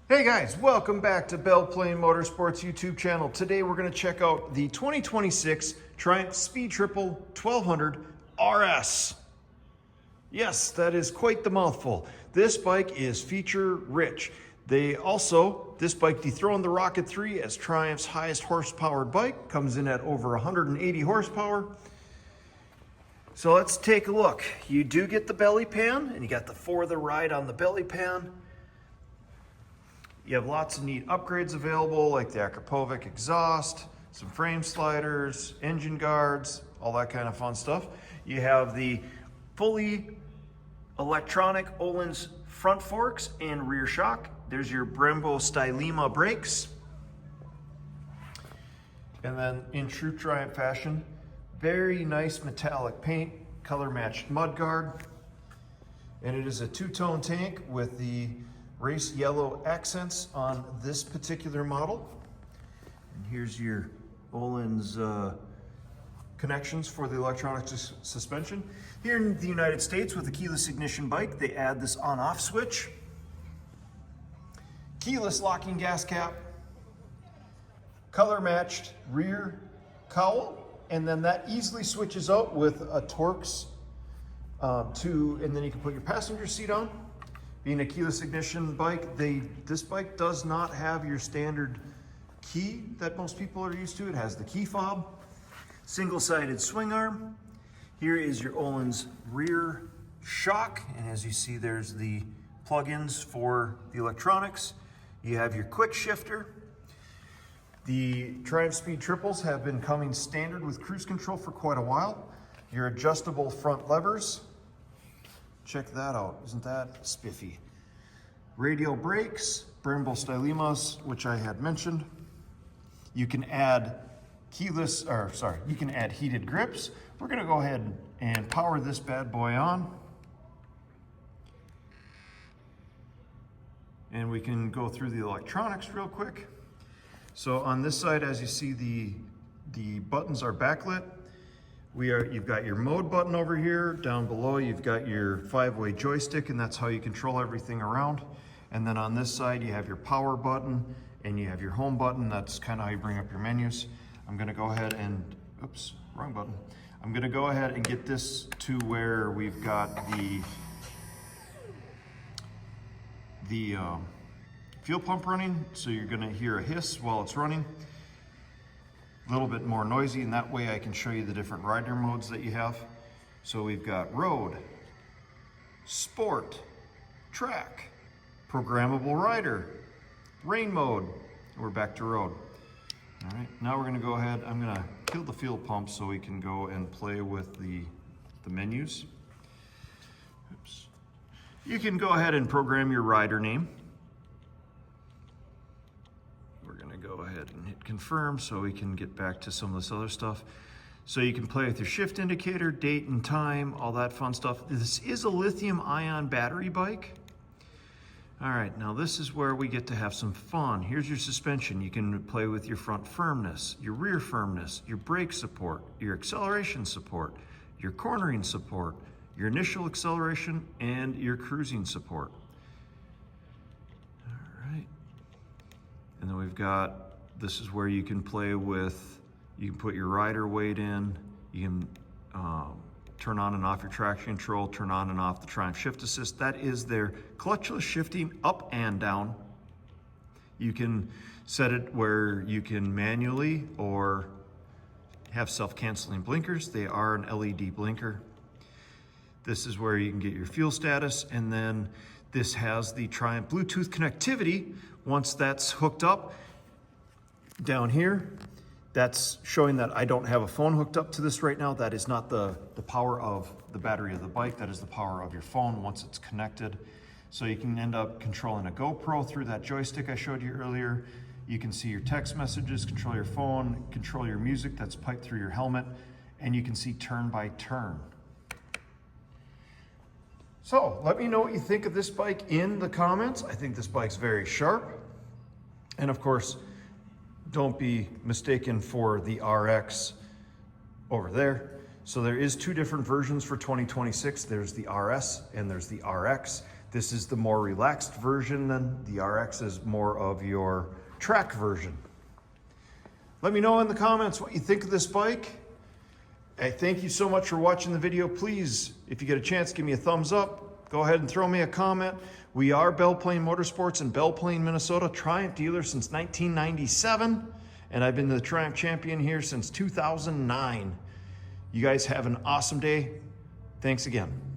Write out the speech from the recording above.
Hey guys, welcome back to Belle Plaine Motorsports YouTube channel. Today we're going to check out the 2026 Triumph Speed Triple 1200 RS. Yes, that is quite the mouthful. This bike is feature rich. This bike dethroned the Rocket 3 as Triumph's highest horsepower bike, comes in at over 180 horsepower. So let's take a look. You do get the belly pan, and you got the For the Ride on the belly pan. You have lots of neat upgrades available, like the Akrapovic exhaust, some frame sliders, engine guards, all that kind of fun stuff. You have the fully electronic Öhlins front forks and rear shock. There's your Brembo Stylema brakes. And then in true Triumph fashion, very nice metallic paint, color matched mudguard. And it is a two-tone tank with the race yellow accents on this particular model. And here's your Öhlins connections for the electronic suspension. Here in the United States with the keyless ignition bike, they add this on-off switch. Keyless locking gas cap, color matched rear cowl, and then that easily switches out with a Torx and then you can put your passenger seat on. Being a keyless ignition bike, this bike does not have your standard key that most people are used to. It has the key fob, single-sided swing arm. Here is your Öhlins rear shock, and as you see, there's the plug-ins for the electronics. You have your quick shifter. The Triumph Speed Triples have been coming standard with cruise control for quite a while. Your adjustable front levers. Check that out, isn't that spiffy? Radial brakes, Brembo Stylemas, which I had mentioned. You can add you can add heated grips. We're gonna go ahead and power this bad boy on. And we can go through the electronics real quick. So on this side, as you see, the buttons are backlit. You've got your mode button over here. Down below, you've got your 5-way joystick, and that's how you control everything around. And then on this side, you have your power button, and you have your home button. That's kind of how you bring up your menus. I'm gonna go ahead and, oops, wrong button. I'm gonna go ahead and get this to where we've got the fuel pump running. So you're gonna hear a hiss while it's running. A little bit more noisy, and that way I can show you the different rider modes that you have. So we've got road, sport, track, programmable rider, rain mode. We're back to road. All right, now we're gonna go ahead, I'm gonna kill the fuel pump so we can go and play with the menus. Oops. You can go ahead and program your rider name. Go ahead and hit confirm so we can get back to some of this other stuff. So you can play with your shift indicator, date and time, all that fun stuff. This is a lithium ion battery bike. All right, now this is where we get to have some fun. Here's your suspension. You can play with your front firmness, your rear firmness, your brake support, your acceleration support, your cornering support, your initial acceleration, and your cruising support. And then we've got, this is where you can play with, you can put your rider weight in, you can turn on and off your traction control, turn on and off the Triumph Shift Assist. That is their clutchless shifting up and down. You can set it where you can manually or have self-canceling blinkers. They are an LED blinker. This is where you can get your fuel status, and then this has the Triumph Bluetooth connectivity. Once that's hooked up, down here, that's showing that I don't have a phone hooked up to this right now. That is not the power of the battery of the bike. That is the power of your phone once it's connected. So you can end up controlling a GoPro through that joystick I showed you earlier. You can see your text messages, control your phone, control your music that's piped through your helmet, and you can see turn by turn. So let me know what you think of this bike in the comments. I think this bike's very sharp. And of course, don't be mistaken for the RX over there. So there is two different versions for 2026. There's the RS and there's the RX. This is the more relaxed version, then the RX is more of your track version. Let me know in the comments what you think of this bike. Hey, thank you so much for watching the video. Please, if you get a chance, give me a thumbs up. Go ahead and throw me a comment. We are Belle Plaine Motorsports in Belle Plaine, Minnesota, Triumph dealer since 1997, and I've been the Triumph champion here since 2009. You guys have an awesome day. Thanks again.